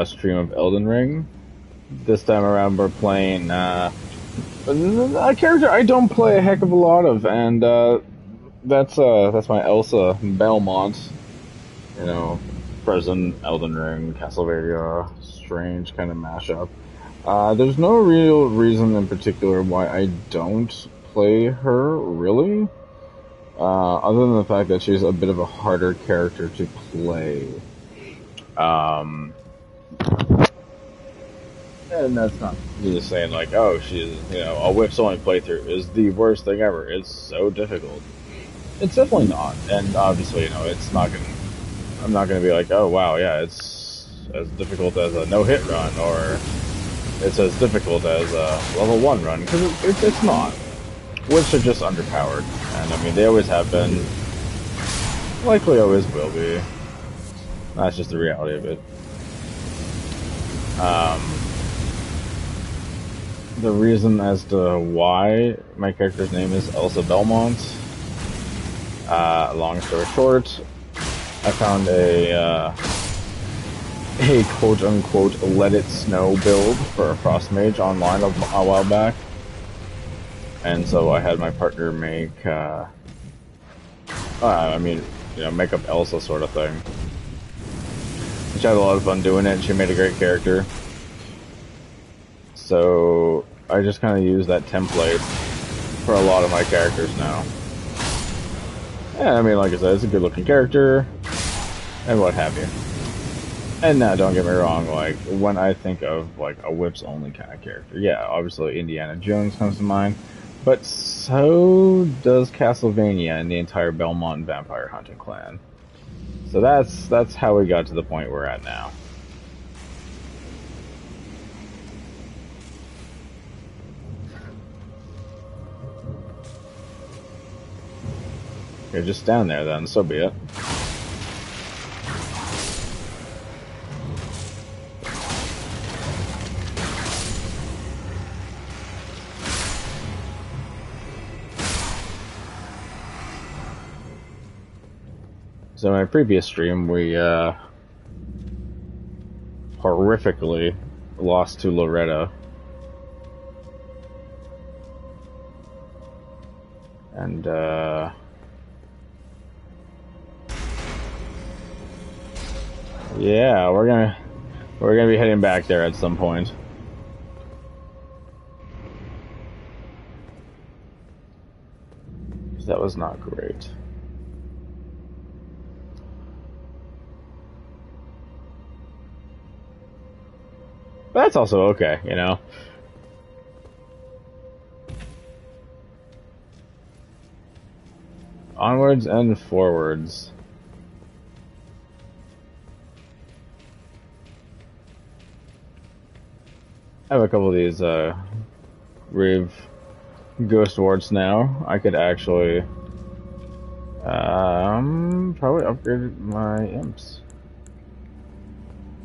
stream of Elden Ring. This time around, we're playing a character I don't play a heck of a lot of, and that's my Elsa Belmont. You know, present Elden Ring, Castlevania, strange kind of mashup. There's no real reason in particular why I don't play her, really. Other than the fact that she's a bit of a harder character to play. And that's not just saying like, oh, she's, a whips only playthrough is the worst thing ever. It's so difficult. It's definitely not. And obviously, it's not gonna, I'm not gonna be like, oh wow, yeah, it's as difficult as a no-hit run, or it's as difficult as a level 1 run, because it's not. Whips are just underpowered, and I mean, they always have been, likely always will be. That's just the reality of it. The reason as to why my character's name is Elsa Belmont, long story short, I found a quote-unquote let it snow build for a frost mage online a while back. And so I had my partner make, make up Elsa sort of thing. She had a lot of fun doing it, and she made a great character. So I just kind of use that template for a lot of my characters now. Yeah, I mean, like I said, it's a good-looking character, and what have you. And now, don't get me wrong, like, when I think of, like, a whips-only kind of character, yeah, obviously Indiana Jones comes to mind, but so does Castlevania and the entire Belmont Vampire Hunting clan. So that's how we got to the point we're at now. You're just down there then, so be it. So in my previous stream, we horrifically lost to Loretta. And yeah, we're gonna be heading back there at some point. That was not great. But that's also okay, Onwards and forwards. I have a couple of these Riv Ghost Warts now. I could actually probably upgrade my imps.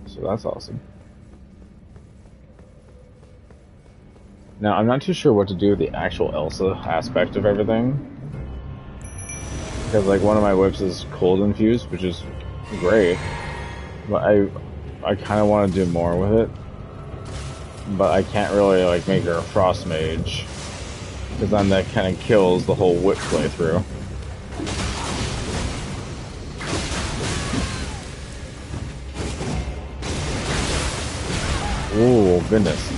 So that's awesome. Now, I'm not too sure what to do with the actual Elsa aspect of everything. Because, like, one of my whips is cold infused, which is great. But I kind of want to do more with it. But I can't really, like, make her a frost mage. Because then that kind of kills the whole whip playthrough. Oh, goodness.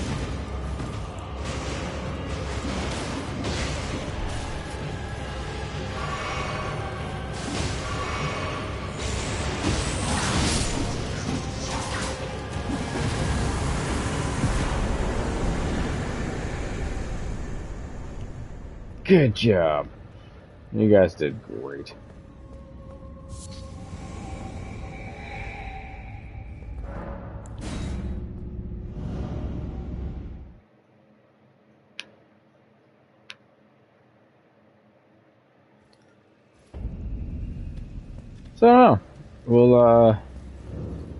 Good job. You guys did great. So I don't know. We'll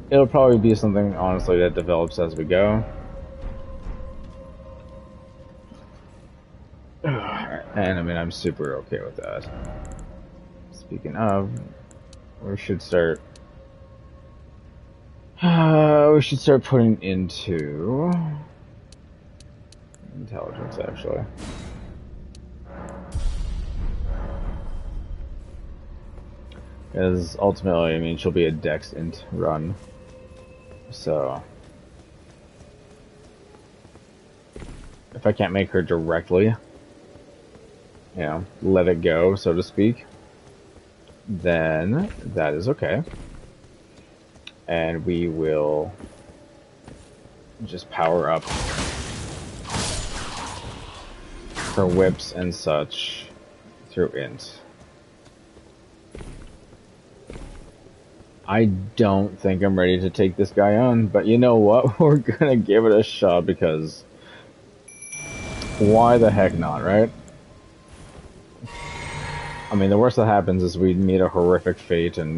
it'll probably be something honestly that develops as we go. And I mean, I'm super okay with that. Speaking of, we should start We should start putting into intelligence, actually. Because ultimately, I mean, she'll be a dex int run. So, if I can't make her directly, let it go, so to speak, then that is okay. And we will just power up her whips and such through int. I don't think I'm ready to take this guy on, but you know what? We're gonna give it a shot because why the heck not, right? I mean, the worst that happens is we meet a horrific fate and,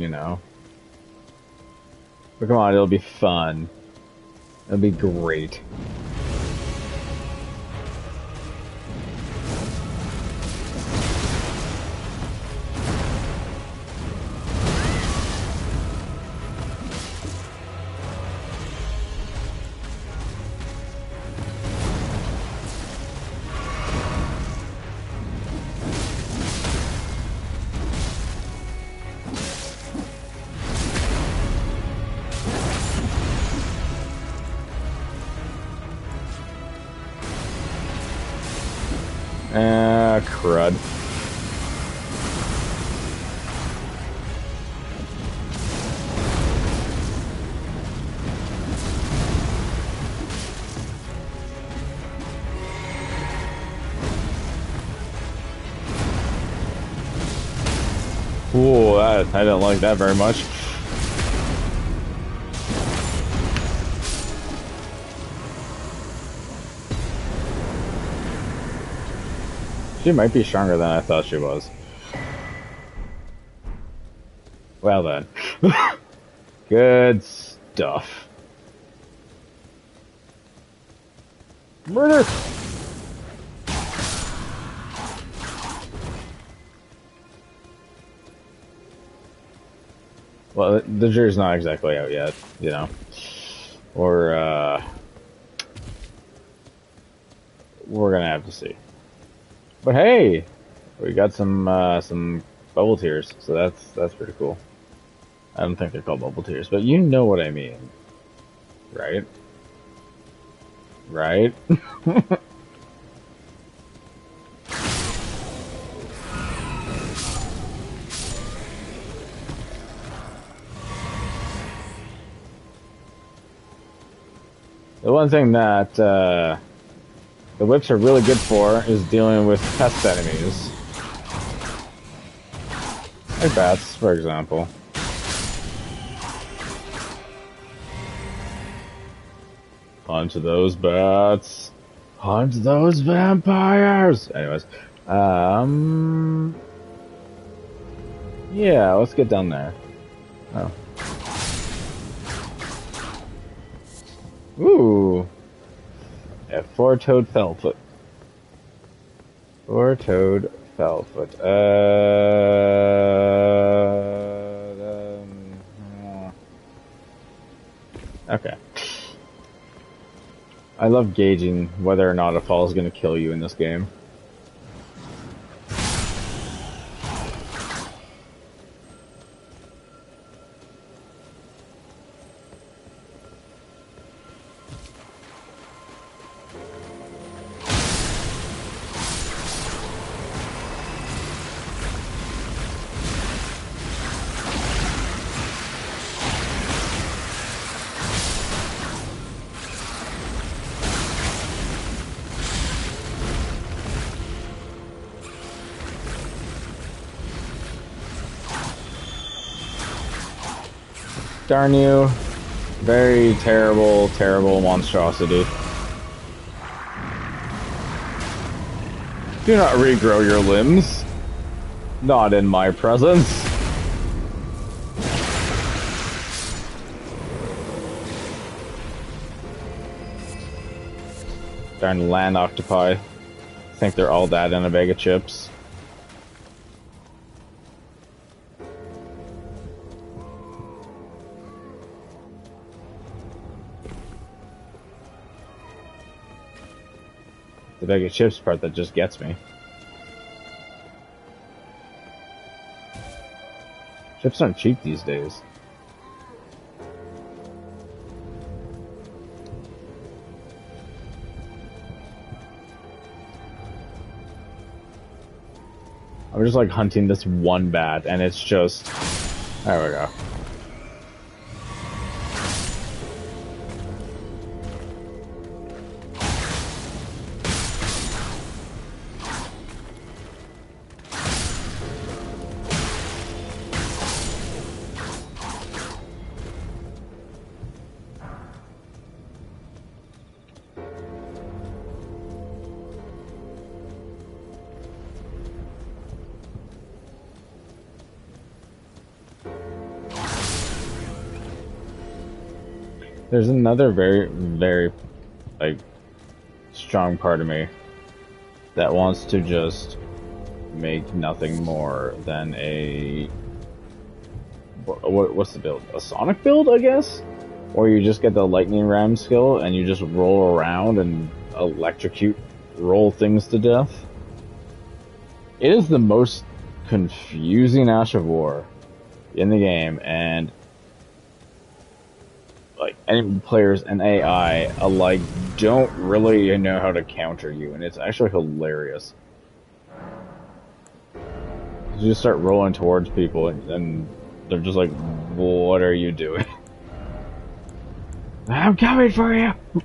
But come on, it'll be fun. It'll be great. Crud. Ooh, I didn't like that very much. She might be stronger than I thought she was. Well then. Good stuff. Murder! Well, the jury's not exactly out yet, Or, we're gonna have to see. But hey, we got some bubble tears, so that's pretty cool. I don't think they're called bubble tears, but you know what I mean, right? Right? The one thing that the whips are really good for is dealing with pest enemies. Like bats, for example. Hunt those bats. Hunt those vampires! Anyways. Yeah, let's get down there. Oh. Ooh. Yeah, four-toed fellfoot. Four-toed fellfoot. Okay. I love gauging whether or not a fall is going to kill you in this game. Darn you. Very terrible, terrible monstrosity. Do not regrow your limbs. Not in my presence. Darn land octopi. Think they're all that in a bag of chips. The bag of chips part that just gets me. Chips aren't cheap these days. I'm just like hunting this one bat, and it's just... There we go. There's another very, very, like, strong part of me that wants to just make nothing more than a... What's the build? A Sonic build, I guess? Or you just get the Lightning Ram skill and you just roll around and roll things to death. It is the most confusing Ash of War in the game, and like any players and AI alike don't really know how to counter you, and it's actually hilarious. You just start rolling towards people, and they're just like, "What are you doing?" I'm coming for you. Do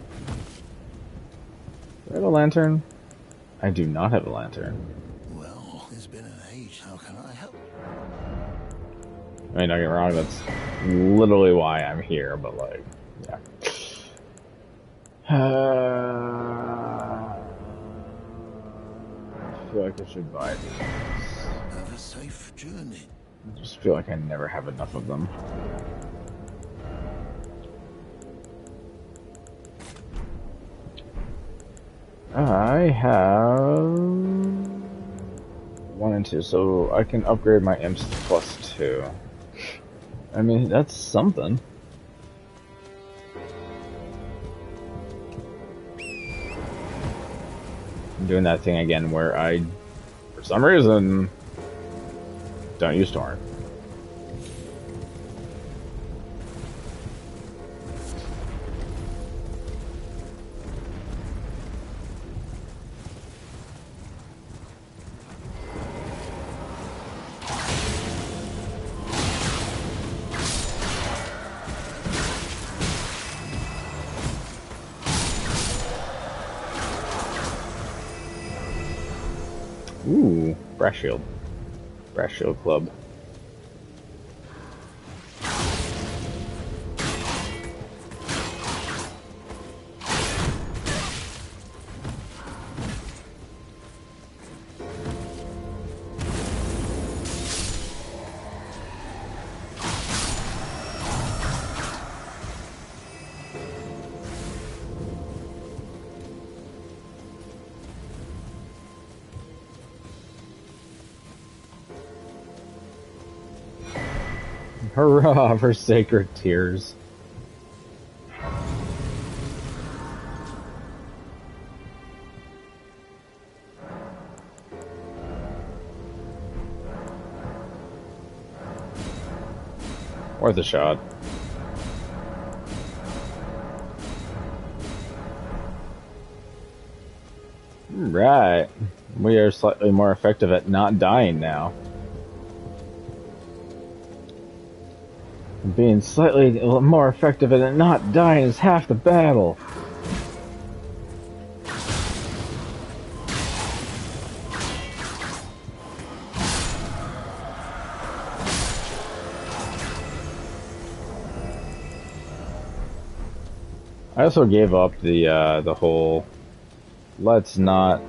I have a lantern? I do not have a lantern. Well, it's been an age. How can I help? I mean, don't get me wrong, that's literally why I'm here, but like, yeah. I feel like I should buy these. Have a safe journey. I just feel like I never have enough of them. I have 1 and 2, so I can upgrade my imps to +2. I mean, that's something. I'm doing that thing again where I, for some reason, don't use Torrent. Ooh, Brass Shield. Brass Shield Club. Hurrah for sacred tears. Worth a shot. Right. We are slightly more effective at not dying now. Being slightly more effective at it not dying is half the battle. I also gave up the whole let's not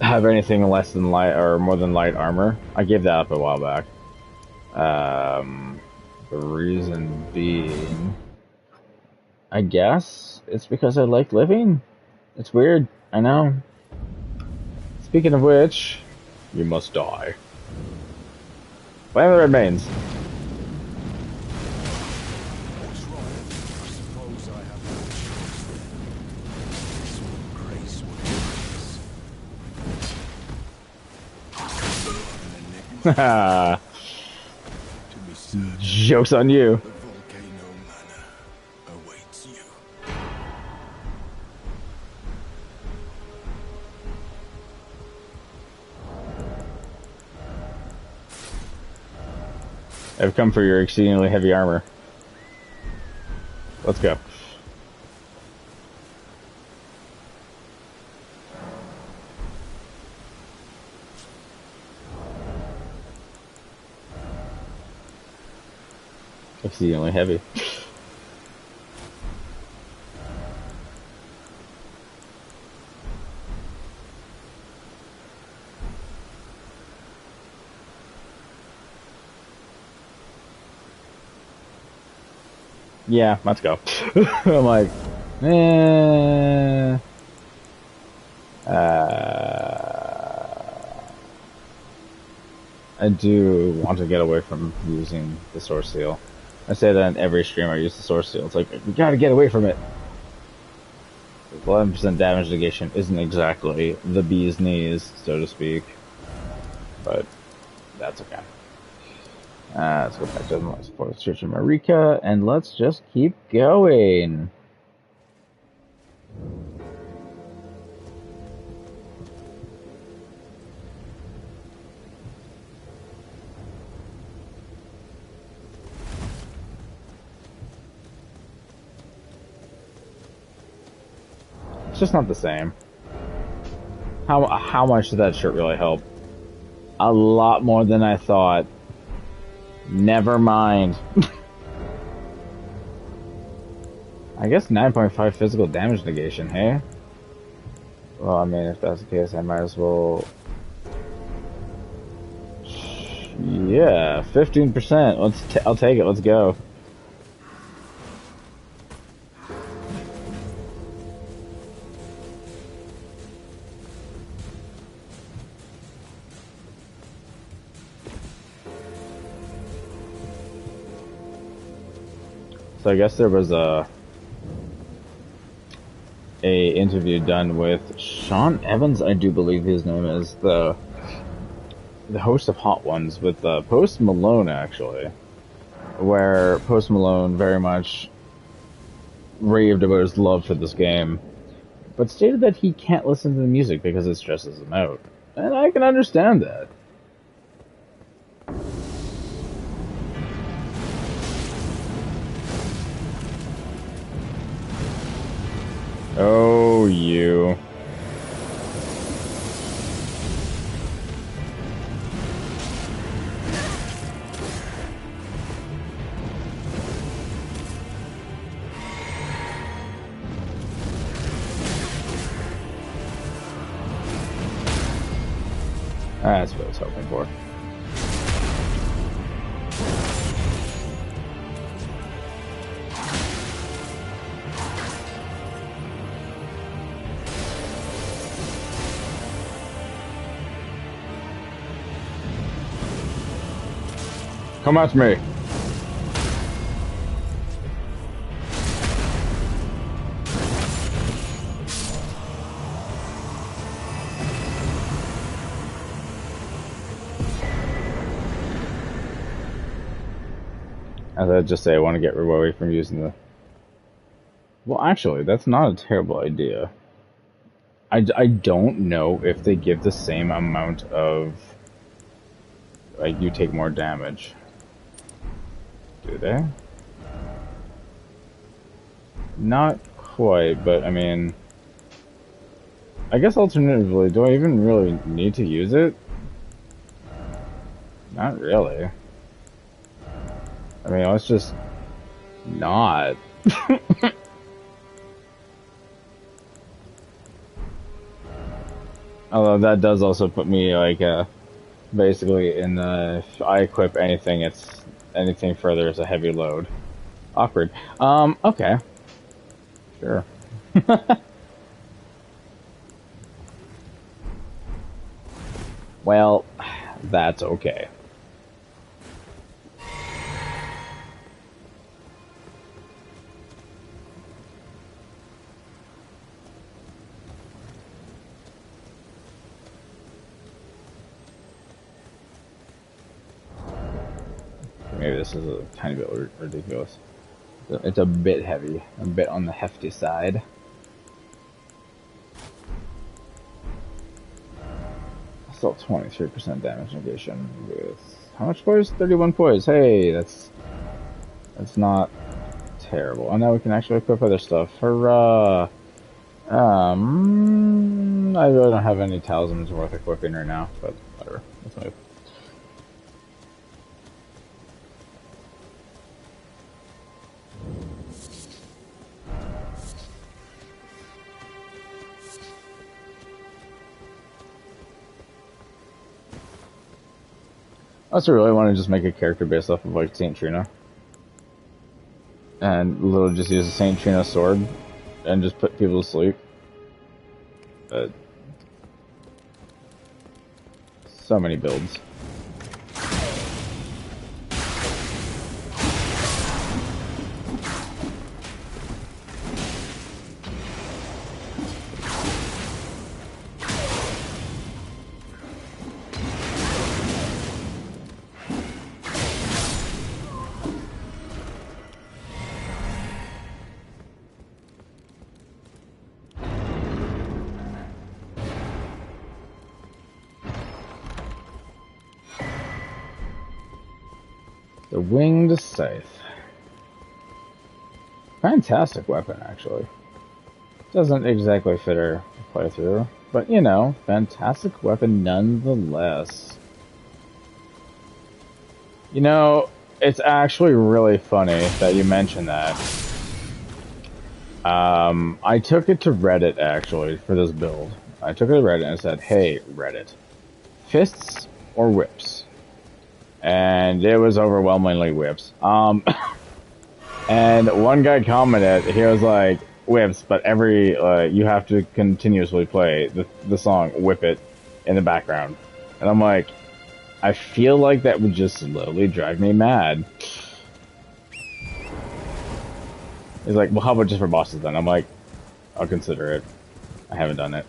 have anything less than light or more than light armor. I gave that up a while back. The reason being, I guess it's because I like living. It's weird, I know. Speaking of which, you must die. Flame of the remains. What's wrong? I suppose I have no choice then. It's all crazy. To be certain, Joke's on you. the volcano manor awaits you. I've come for your exceedingly heavy armor. Let's go. Exceedingly heavy. Yeah, let's go. I'm like, eh. I do want to get away from using the source seal. I say that in every stream I use the source seal. It's like, we gotta get away from it. 11% damage negation isn't exactly the bee's knees, so to speak. But that's okay. Let's go back to the fourth Church of Marika, and let's just keep going. It's just not the same. How much did that shirt really help? A lot more than I thought. Never mind. I guess 9.5 physical damage negation, hey? Well, I mean, if that's the case, I might as well... Yeah, 15%. I'll take it, let's go. So I guess there was a interview done with Sean Evans, I do believe his name is, the host of Hot Ones, with Post Malone, actually, where Post Malone very much raved about his love for this game, but stated that he can't listen to the music because it stresses him out. And I can understand that. Oh, you. That's what I was hoping for. Come at me. As I just say, I want to get away from using the... Well, actually, that's not a terrible idea. I don't know if they give the same amount of... Like, you take more damage. Do they? Not quite, but I mean... I guess alternatively, do I even really need to use it? Not really. I mean, let's just... not. Although that does also put me, like, basically in the... If I equip anything, it's... Anything further is a heavy load. Awkward. Okay. Sure. Well, that's okay. maybe this is a tiny bit ridiculous. It's a bit heavy, a bit on the hefty side. Still 23% damage negation with how much poise? 31 poise. Hey, that's not terrible. And now we can actually equip other stuff. Hurrah! I really don't have any talismans worth equipping right now, but whatever. Let's move. I also really want to just make a character based off of like Saint Trina. And literally just use a Saint Trina sword and just put people to sleep. But so many builds. The Winged Scythe. Fantastic weapon, actually. Doesn't exactly fit our playthrough, but you know, fantastic weapon nonetheless. You know, it's actually really funny that you mentioned that. I took it to Reddit, actually, for this build. I took it to Reddit and said, hey, Reddit, fists or whips? And it was overwhelmingly whips. And one guy commented, he was like, whips, but you have to continuously play the song Whip It in the background. And I'm like, I feel like that would just slowly drive me mad. He's like, well, how about just for bosses then? I'm like, I'll consider it. I haven't done it.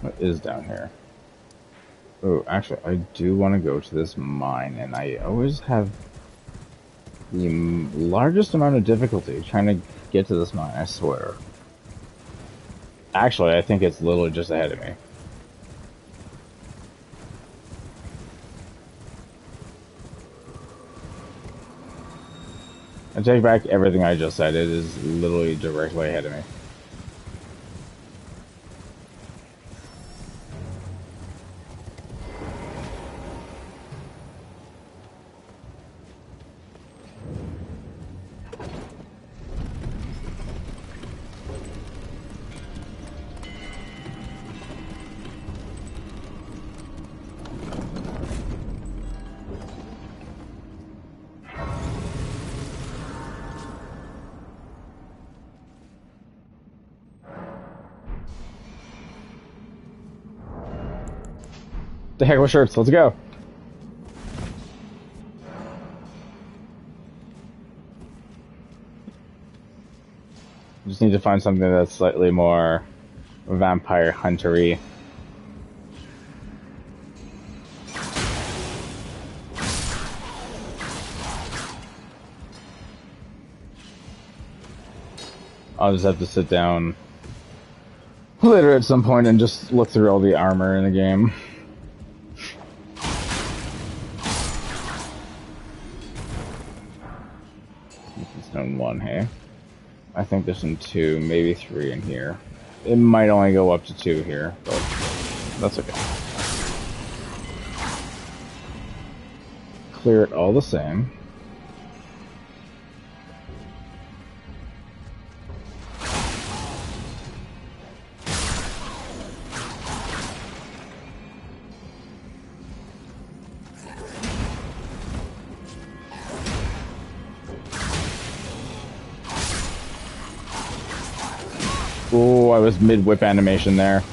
What is down here? Oh, actually, I do want to go to this mine, and I always have the largest amount of difficulty trying to get to this mine, I swear. Actually, I think it's literally just ahead of me. I take back everything I just said. It is literally directly ahead of me. The heck with shirts, let's go. Just need to find something that's slightly more vampire huntery. I'll just have to sit down later at some point and just look through all the armor in the game. Stone 1, hey? I think there's some 2, maybe 3 in here. It might only go up to 2 here, but that's okay. Clear it all the same. Oh, I was mid-whip animation there.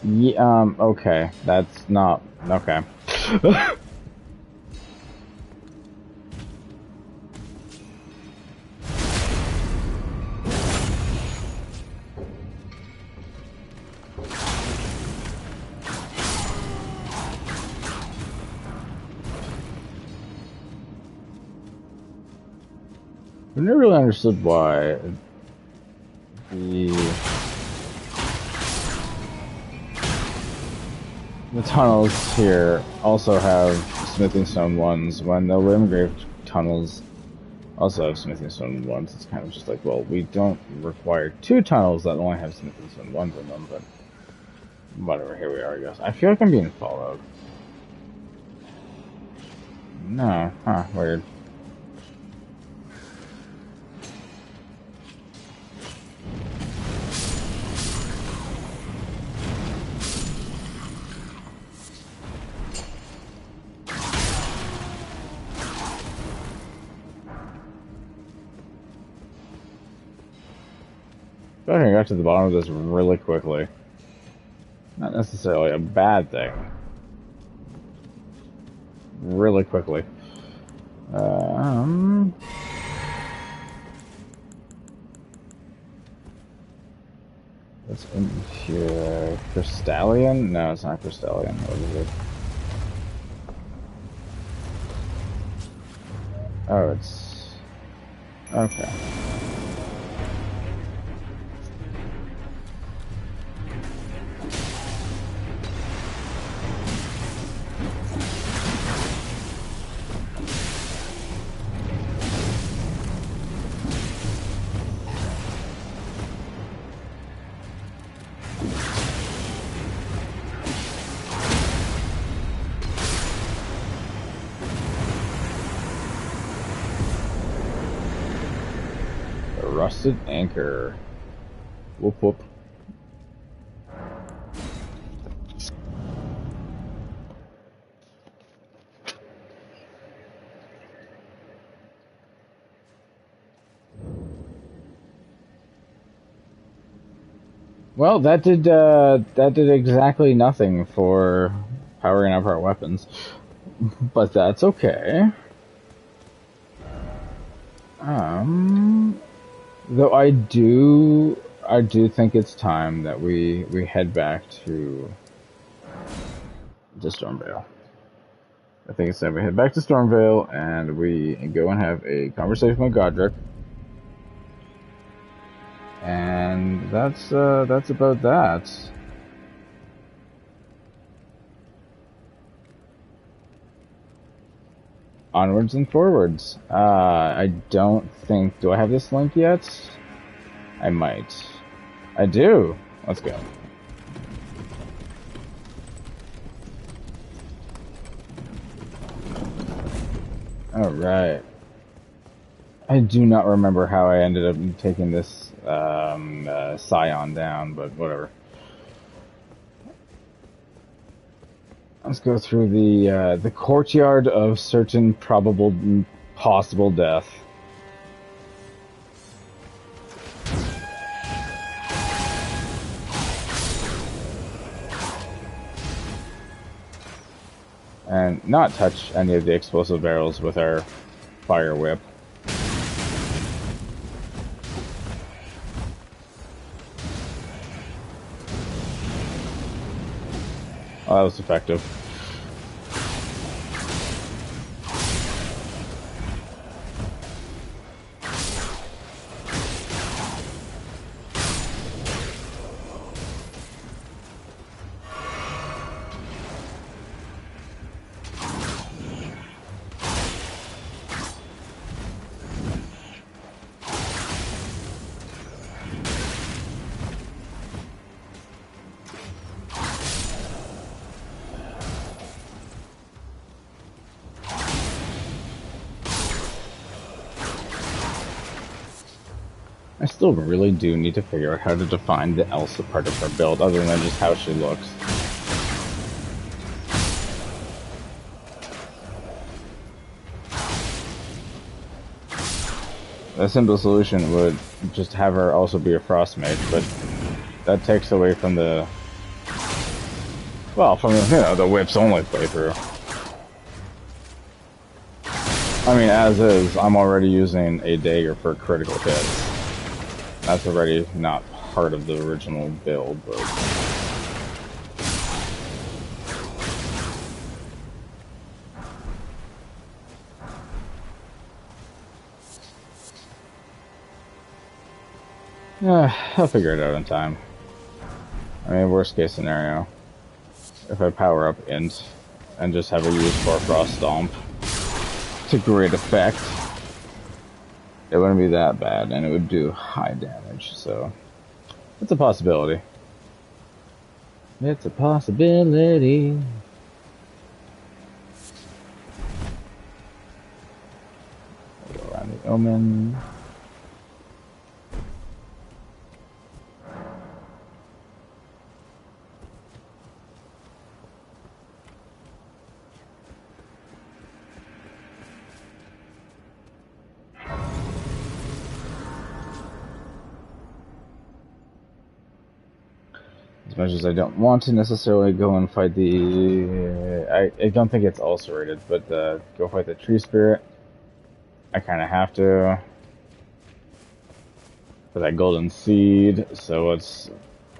Yeah, okay. That's not... Okay. I've never really understood why the the tunnels here also have smithing stone ones when the Limgrave tunnels also have smithing stone ones. It's kind of just like, well, we don't require two tunnels that only have smithing stone ones in them, but whatever, here we are, I guess. I feel like I'm being followed. No, huh, weird. I feel like I got to the bottom of this really quickly. Not necessarily a bad thing. Really quickly. What's in here? Crystallion? No, it's not Crystallion. What is it? Oh, it's... Okay. A rusted anchor. Whoop whoop. Well, that did exactly nothing for powering up our weapons, but that's okay. Though I do think it's time that we head back to Stormvale. I think it's time we head back to Stormvale and we go and have a conversation with Godric. And that's about that. Onwards and forwards. I don't think... Do I have this link yet? I might. I do. Let's go. Alright. I do not remember how I ended up taking this Scion down, but whatever. Let's go through the courtyard of certain probable possible death. And not touch any of the explosive barrels with our fire whip. Oh, that was effective. I still really do need to figure out how to define the Elsa part of her build, other than just how she looks. A simple solution would just have her also be a frost mage, but that takes away from the Well, from the whips only playthrough. I mean, as is, I'm already using a dagger for critical hits. That's already not part of the original build, but... I'll figure it out in time. I mean, worst case scenario, if I power up Int and just have a use for Frost Stomp to great effect, it wouldn't be that bad, and it would do high damage, so it's a possibility. It's a possibility. Go around the Omen. As much as I don't want to necessarily go and fight the... I don't think it's ulcerated, but go fight the tree spirit. I kind of have to. For that golden seed, so let's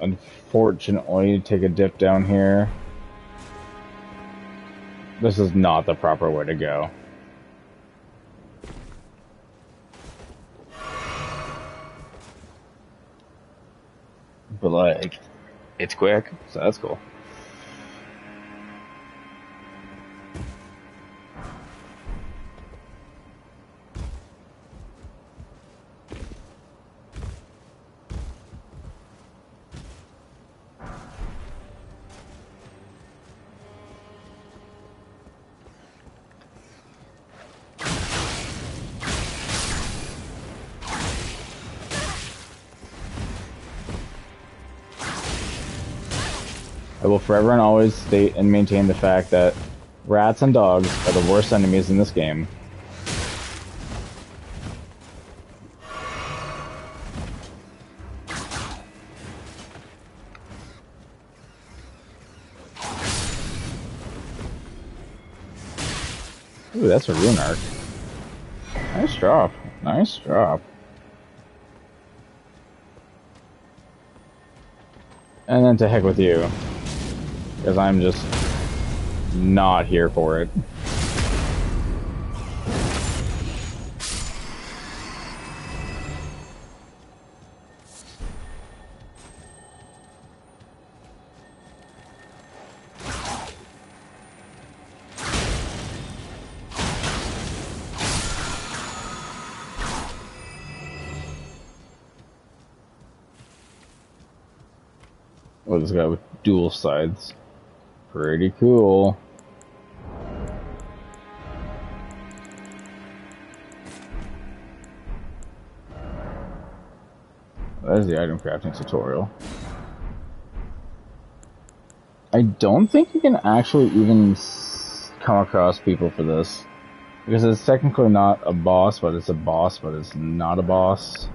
unfortunately take a dip down here. This is not the proper way to go. But like... it's quick, so that's cool. I will forever and always state and maintain the fact that rats and dogs are the worst enemies in this game. Ooh, that's a rune arc. Nice drop. Nice drop. And then to heck with you. Because I'm just not here for it. Oh, this guy with dual sides. Pretty cool. That is the item crafting tutorial. I don't think you can actually even come across people for this. Because it's technically not a boss, but it's a boss, but it's not a boss.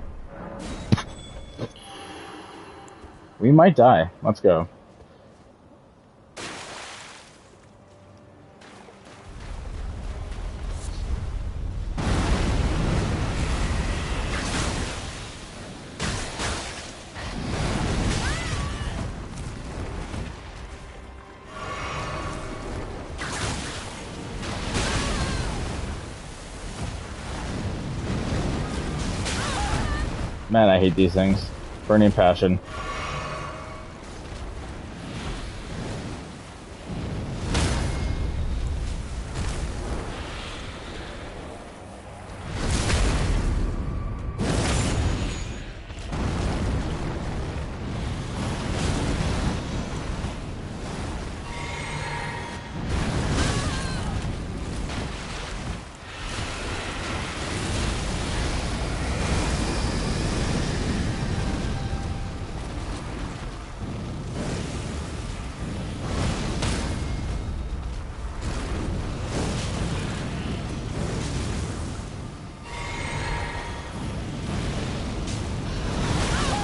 We might die. Let's go. Man, I hate these things. Burning passion.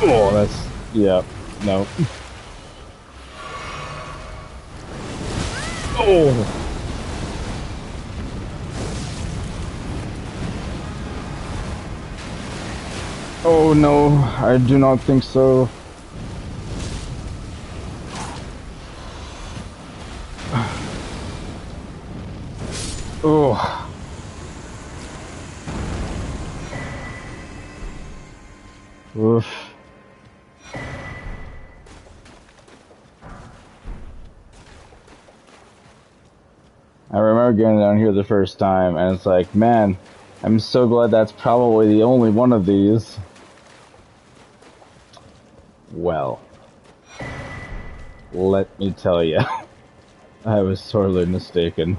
Oh, that's... yeah, no. Oh! Oh no, I do not think so. Oh. Oof. I remember getting down here the first time, and it's like, man, I'm so glad that's probably the only one of these. Well, let me tell you, I was sorely mistaken.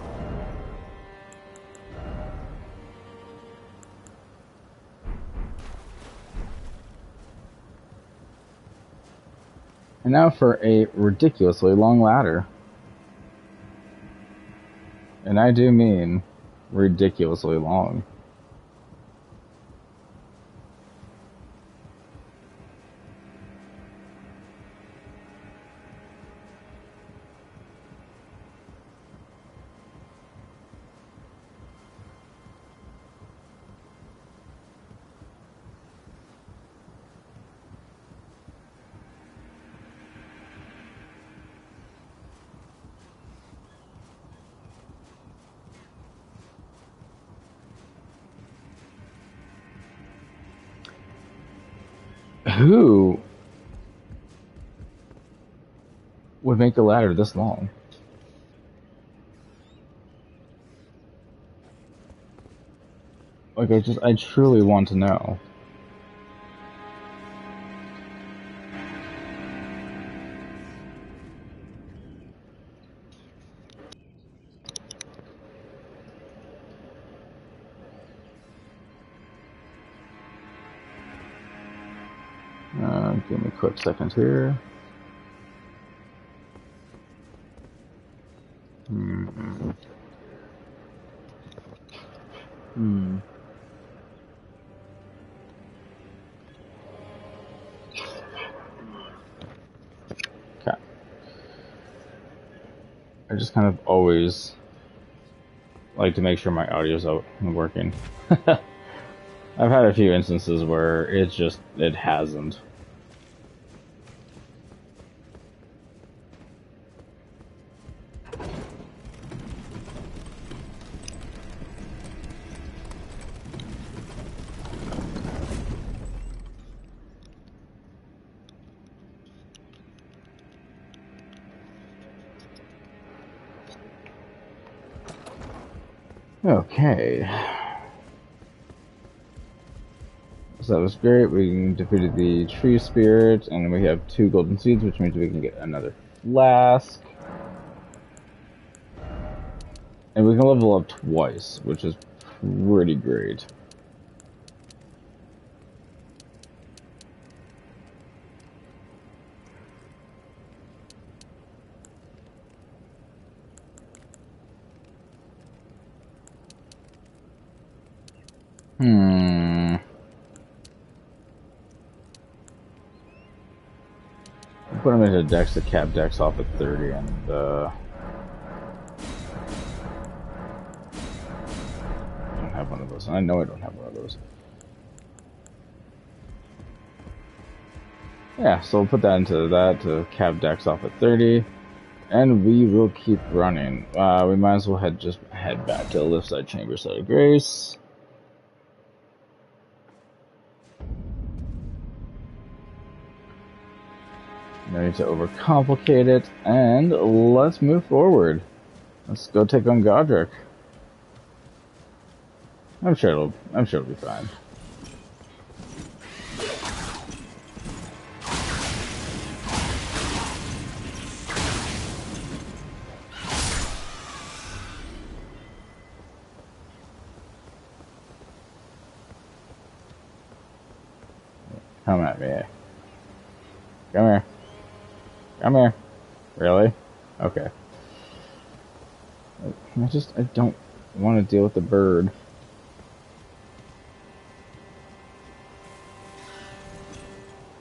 And now for a ridiculously long ladder. And I do mean ridiculously long. Who would make a ladder this long? Like, I truly want to know. Give me a quick second here. Hmm. Hmm. Okay. I just kind of always like to make sure my audio's out and working. I've had a few instances where it hasn't. Okay. So that was great. We defeated the tree spirit, and we have 2 golden seeds, which means we can get another flask. And we can level up twice, which is pretty great. Hmm. Put him into Dex to cap Dex off at 30, and I don't have one of those. I know I don't have one of those. Yeah, so we'll put that into that to cap Dex off at 30, and we will keep running. We might as well head back to the left side chamber side of grace. No need to overcomplicate it, and let's move forward. Let's go take on Godric. I'm sure it'll be fine. Come at me. Come here. Come here. Really? Okay. I don't want to deal with the bird.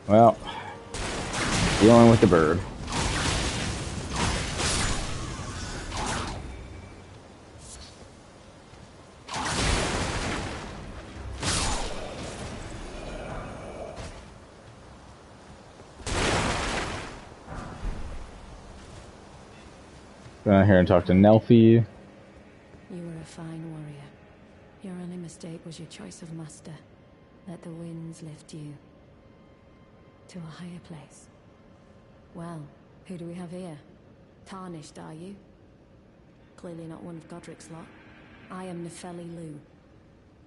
Well, dealing with the bird. Go out here and talk to Nelfie. You were a fine warrior. Your only mistake was your choice of master. Let the winds lift you to a higher place. Well, who do we have here? Tarnished, are you? Clearly not one of Godric's lot. I am Nefeli Lu.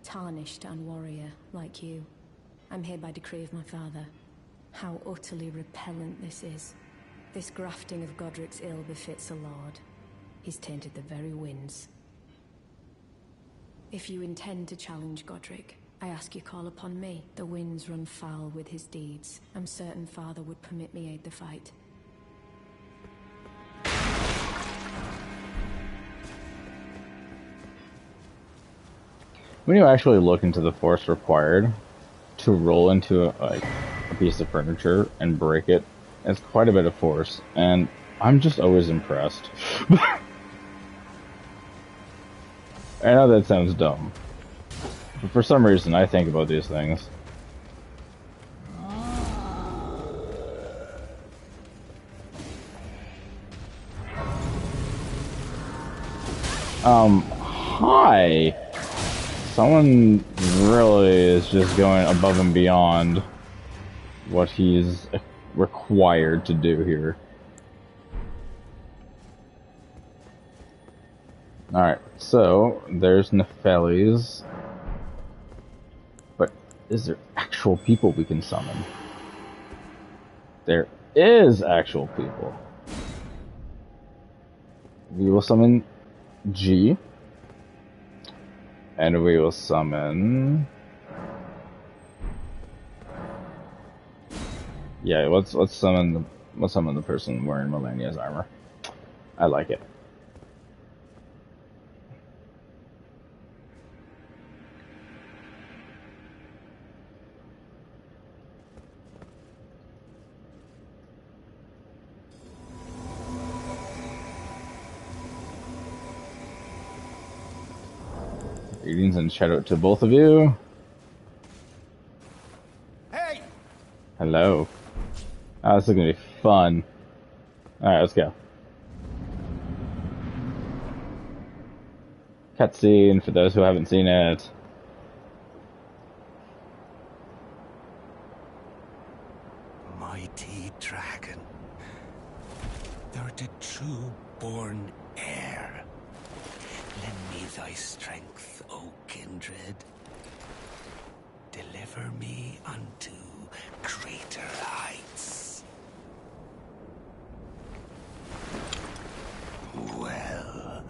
Tarnished and warrior, like you. I'm here by decree of my father. How utterly repellent this is. This grafting of Godric's ill befits a lord. He's tainted the very winds. If you intend to challenge Godric, I ask you call upon me. The winds run foul with his deeds. I'm certain father would permit me aid the fight. When you actually look into the force required to roll into a piece of furniture and break it, it's quite a bit of force, and I'm just always impressed. I know that sounds dumb, but for some reason I think about these things. Hi! Someone really is just going above and beyond what he's required to do here. Alright, so there's Nefeli's. But is there actual people we can summon? There is actual people. We will summon G. And we will summon... Yeah, let's summon the person wearing Melania's armor. I like it. Greetings and shout out to both of you. Hey! Hello. Oh, this is gonna be fun. Alright, let's go. Cutscene for those who haven't seen it. Mighty dragon, thou the true born heir. Lend me thy strength, O kindred. Deliver me unto greater heights. Well.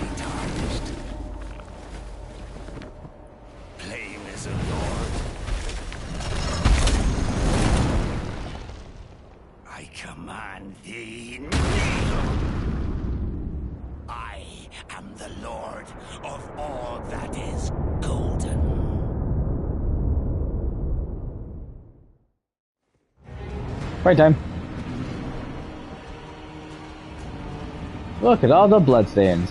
Be tarnished. Plain as a lord. I command thee, kneel! I am the lord of all that is golden. Right time. Look at all the bloodstains.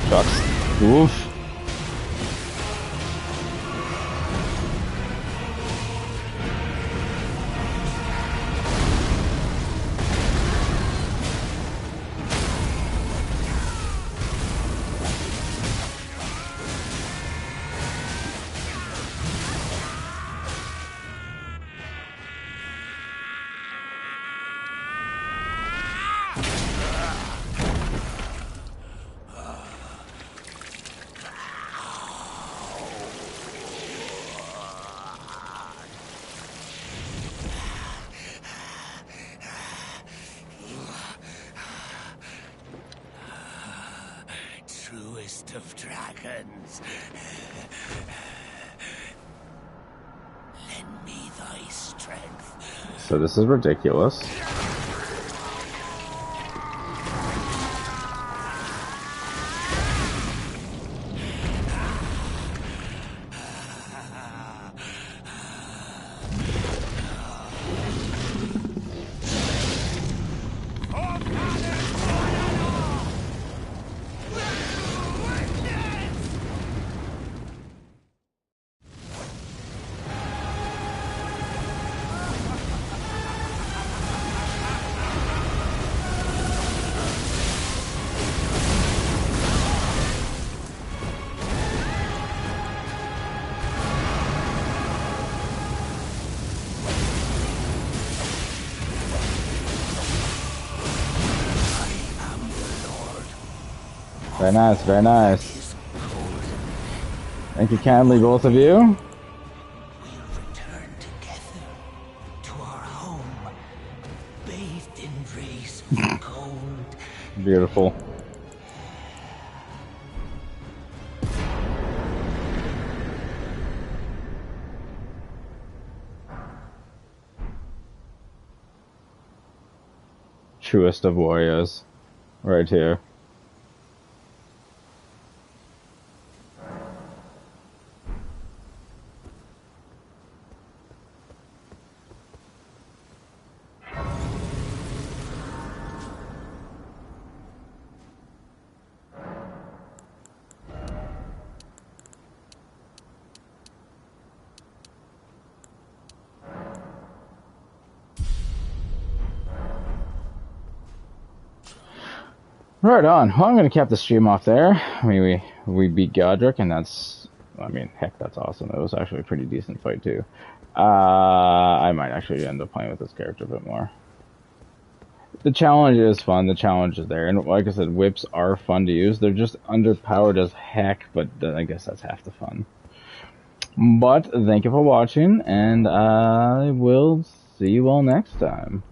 Shucks. Oof. Truest of dragons. Lend me thy strength. So this is ridiculous. Very nice, very nice. Is cold. Thank you kindly, both of you. We'll return together to our home, bathed in rays of gold. Beautiful. Truest of warriors. Right here. Right on. Well, I'm gonna cap the stream off there. I mean, we beat Godric, and I mean, heck, that's awesome. It was actually a pretty decent fight too. I might actually end up playing with this character a bit more. The challenge is fun. The challenge is there, and like I said, whips are fun to use. They're just underpowered as heck, but I guess that's half the fun. But thank you for watching, and I will see you all next time.